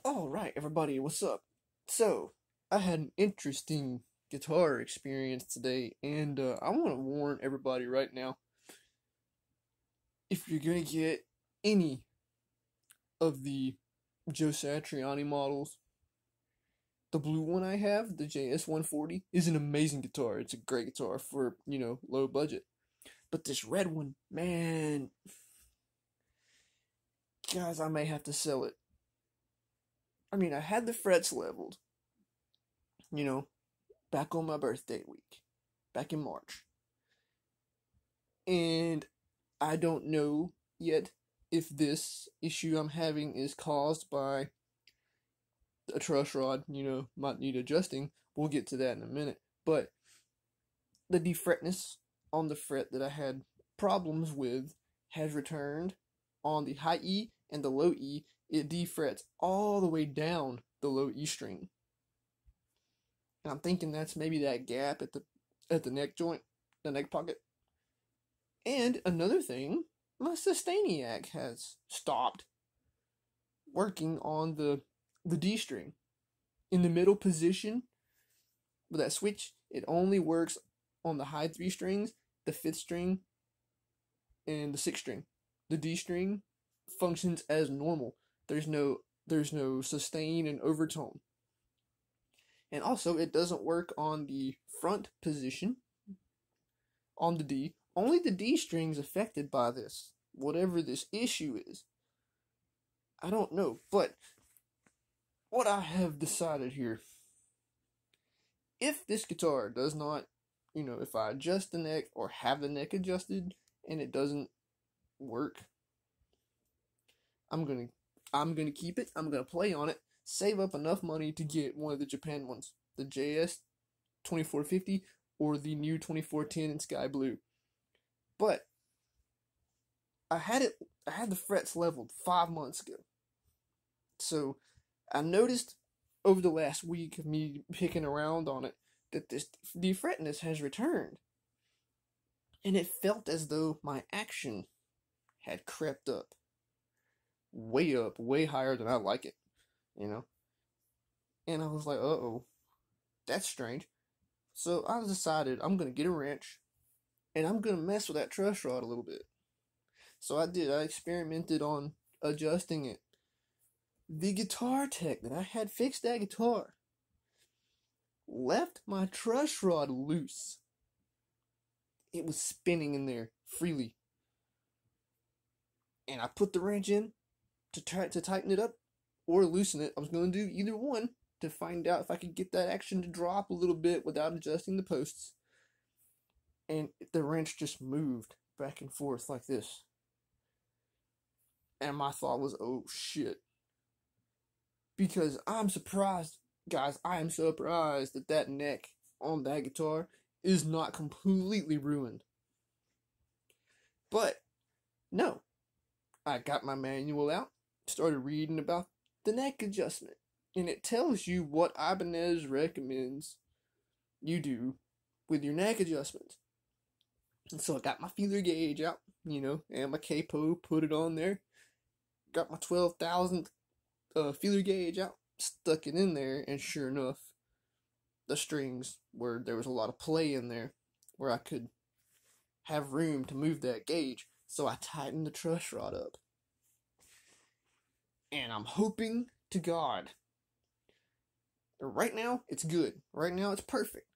Alright, everybody, what's up? So, I had an interesting guitar experience today, and I want to warn everybody right now, if you're going to get any of the Joe Satriani models, the blue one I have, the JS140, is an amazing guitar. It's a great guitar for, low budget. But this red one, man, guys, I may have to sell it. I mean, I had the frets leveled, you know, back on my birthday week, back in March. And I don't know yet if this issue I'm having is caused by a truss rod, might need adjusting. We'll get to that in a minute. But the defretness on the fret that I had problems with has returned on the high E and the low E. It defrets all the way down the low E string. And I'm thinking that's maybe that gap at the neck joint, the neck pocket. And another thing, my Sustainiac has stopped working on the D string. In the middle position with that switch, it only works on the high 3 strings, the 5th string, and the 6th string. The D string functions as normal. There's no sustain and overtone. And also, it doesn't work on the front position on the D. Only the D string is affected by this, whatever this issue is. I don't know, but what I have decided here, if this guitar does not, if I adjust the neck or have the neck adjusted and it doesn't work, I'm gonna keep it. I'm gonna play on it, save up enough money to get one of the Japan ones, the JS240PS or the new 2410 in sky blue. But I had the frets leveled 5 months ago. So I noticed over the last week of me picking around on it that this defretness has returned. And it felt as though my action had crept up, way higher than I like it, And I was like, uh-oh, that's strange. So I decided I'm going to get a wrench, and I'm going to mess with that truss rod a little bit. So I did. I experimented on adjusting it. The guitar tech that I had fixed that guitar left my truss rod loose. It was spinning in there freely. And I put the wrench in to try to tighten it up or loosen it. I was going to do either one to find out if I could get that action to drop a little bit without adjusting the posts. And the wrench just moved back and forth like this. And my thought was, oh shit. Because I'm surprised, guys, I am surprised that neck on that guitar is not completely ruined. But, no. I got my manual out, started reading about the neck adjustment, and it tells you what Ibanez recommends you do with your neck adjustment. And so I got my feeler gauge out, and my capo, put it on there, got my 12,000th feeler gauge out, stuck it in there, and sure enough, the strings where there was a lot of play in there, where I could have room to move that gauge. So I tightened the truss rod up. And I'm hoping to God. Right now, it's good. Right now, it's perfect.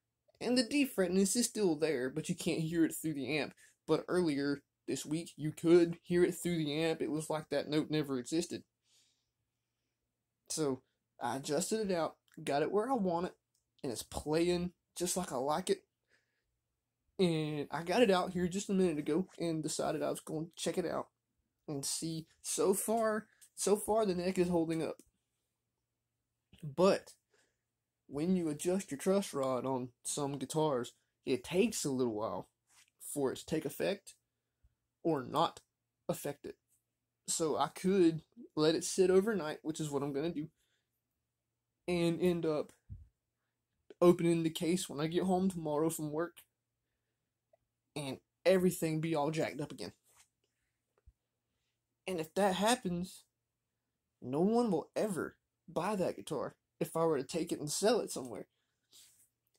And the defretness is still there, but you can't hear it through the amp. But earlier this week, you could hear it through the amp. It was like that note never existed. So I adjusted it out, got it where I want it, and it's playing just like I like it. And I got it out here just a minute ago and decided I was going to check it out and see. So far the neck is holding up. But when you adjust your truss rod on some guitars, it takes a little while for it to take effect or not affect it. So I could let it sit overnight, which is what I'm going to do, and end up opening the case when I get home tomorrow from work and everything be all jacked up again. And if that happens, no one will ever buy that guitar if I were to take it and sell it somewhere.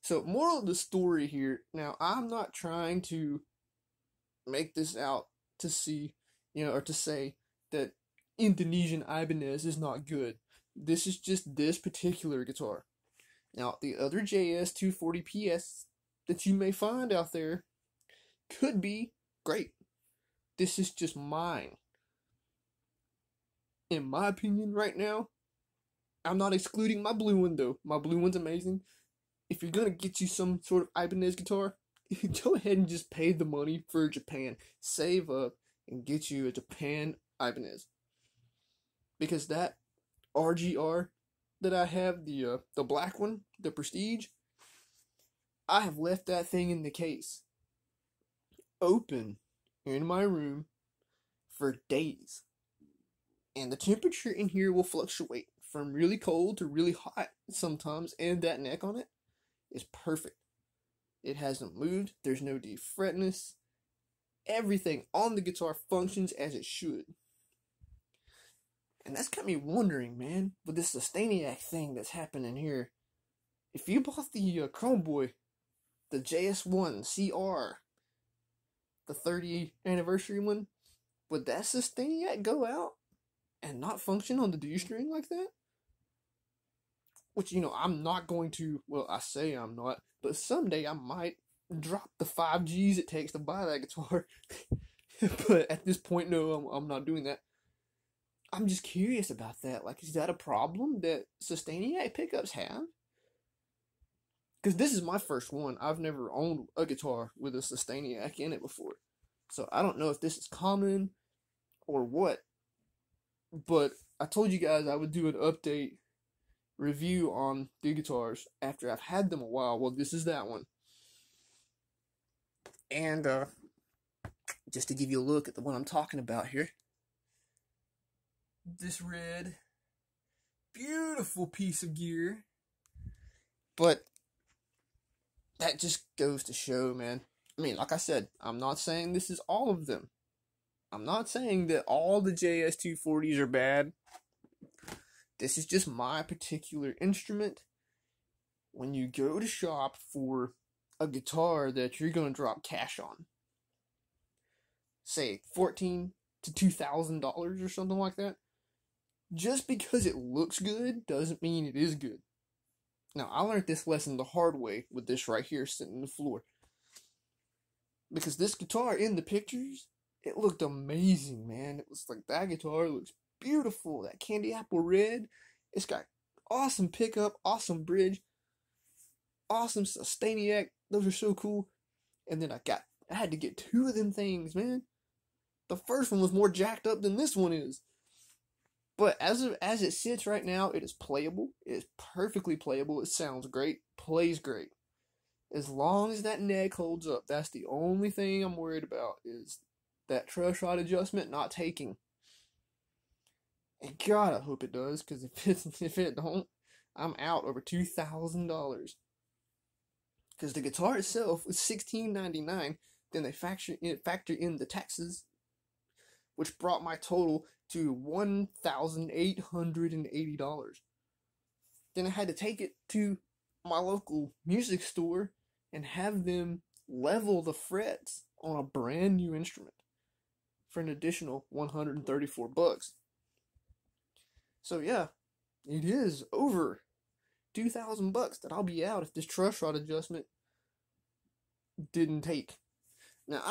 So, moral of the story here, now I'm not trying to make this out to see, or to say that Indonesian Ibanez is not good. This is just this particular guitar. Now, the other JS240PS that you may find out there could be great. This is just mine. In my opinion, right now, I'm not excluding my blue one though. My blue one's amazing. If you're gonna get you some sort of Ibanez guitar, go ahead and just pay the money for Japan. Save up and get you a Japan Ibanez. Because that RGR that I have, the black one, the Prestige, I have left that thing in the case, open, in my room, for days. And the temperature in here will fluctuate from really cold to really hot sometimes, and that neck on it is perfect. It hasn't moved, there's no defretness. Everything on the guitar functions as it should. And that's got me wondering, man, with this Sustainiac thing that's happening here. If you bought the Chrome Boy, the JS1CR, the 30th anniversary one, would that Sustainiac go out and not function on the D string like that? Which, I'm not going to, well, I say I'm not, but someday I might drop the 5 G's it takes to buy that guitar. But at this point, no, I'm not doing that. I'm just curious about that. Like, is that a problem that Sustainiac pickups have? Because this is my first one. I've never owned a guitar with a Sustainiac in it before. So I don't know if this is common or what. But I told you guys I would do an update review on the guitars after I've had them a while. Well, this is that one. And just to give you a look at the one I'm talking about here. This red, beautiful piece of gear. But that just goes to show, man. I mean, like I said, I'm not saying this is all of them. I'm not saying that all the JS240s are bad. This is just my particular instrument. When you go to shop for a guitar that you're going to drop cash on, say $1,400 to $2,000 or something like that, just because it looks good doesn't mean it is good. Now, I learned this lesson the hard way with this right here sitting on the floor. Because this guitar in the pictures, it looked amazing, man. It was like, that guitar looks beautiful. That candy apple red. It's got awesome pickup, awesome bridge, awesome Sustainiac. Those are so cool. And then I had to get 2 of them things, man. The first one was more jacked up than this one is. But as it sits right now, it is playable. It is perfectly playable. It sounds great. Plays great. As long as that neck holds up, that's the only thing I'm worried about, is that truss rod adjustment not taking. And God, I hope it does, because if it don't, I'm out over $2,000. Because the guitar itself was $1,699. Then they factor in the taxes, which brought my total to $1,880. Then I had to take it to my local music store and have them level the frets on a brand new instrument for an additional $134. So yeah, it is over $2,000 that I'll be out if this truss rod adjustment didn't take. Now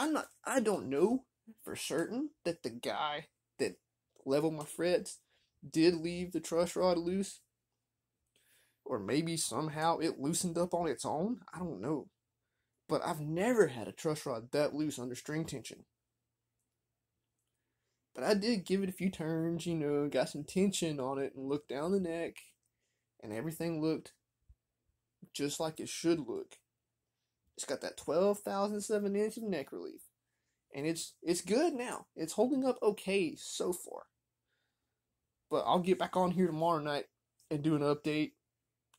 I don't know for certain that the guy that leveled my frets did leave the truss rod loose, or maybe somehow it loosened up on its own. I don't know. But I've never had a truss rod that loose under string tension. But I did give it a few turns, got some tension on it and looked down the neck, and everything looked just like it should look. It's got that 12,007 inch of neck relief. And it's good now. It's holding up okay so far. But I'll get back on here tomorrow night and do an update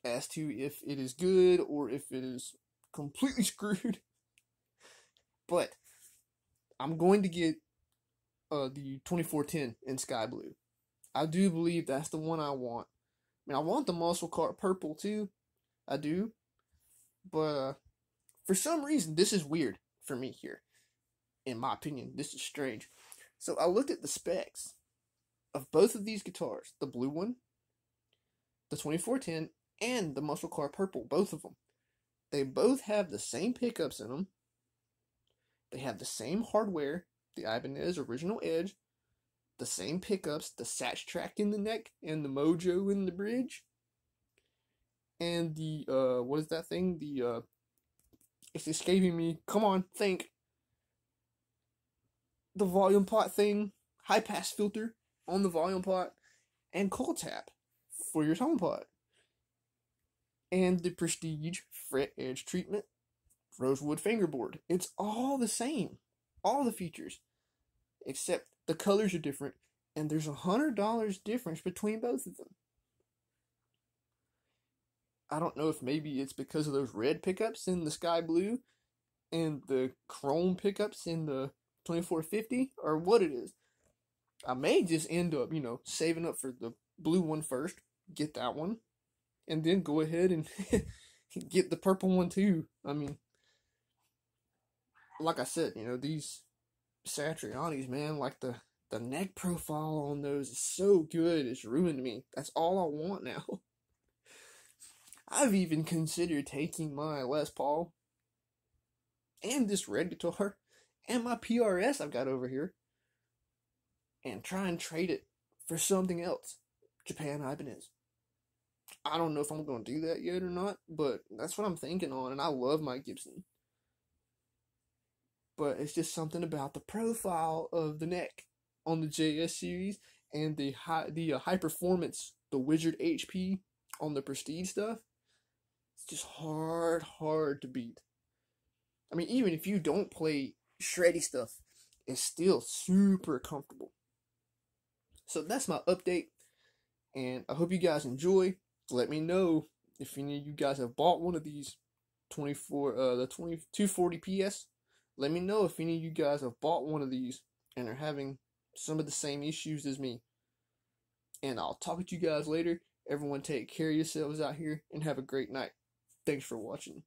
as to if it is good or if it is completely screwed. But I'm going to get the 2410 in sky blue. I do believe that's the one I want. mean, I want the muscle car purple too. I do. But for some reason, this is weird for me here. In my opinion, this is strange. So I looked at the specs of both of these guitars, the blue one, the 2410, and the muscle car purple, both of them. They both have the same pickups in them. They have the same hardware, the Ibanez original Edge, the same pickups, the Satch track in the neck, and the Mojo in the bridge. And the, what is that thing? It's escaping me. Come on, think. The volume pot thing, high pass filter on the volume pot, and coil tap for your tone pot. And the Prestige fret edge treatment, rosewood fingerboard. It's all the same. All the features. Except the colors are different, and there's $100 difference between both of them. I don't know if maybe it's because of those red pickups in the sky blue and the chrome pickups in the 2450 or what it is. I may just end up, saving up for the blue one first, get that one, and then go ahead and get the purple one too. I mean, like I said, these Satriani's, man, like the neck profile on those is so good, it's ruined me. That's all I want now. I've even considered taking my Les Paul and this red guitar and my PRS I've got over here and try and trade it for something else. Japan Ibanez. I don't know if I'm going to do that yet or not, but that's what I'm thinking on, and I love my Gibson. But it's just something about the profile of the neck on the JS series and the high performance, the Wizard HP on the Prestige stuff. It's just hard to beat. I mean, even if you don't play shreddy stuff, it's still super comfortable. So that's my update, and I hope you guys enjoy. Let me know if any of you guys have bought one of these the 240PS. Let me know if any of you guys have bought one of these and are having some of the same issues as me. And I'll talk to you guys later. Everyone take care of yourselves out here and have a great night. Thanks for watching.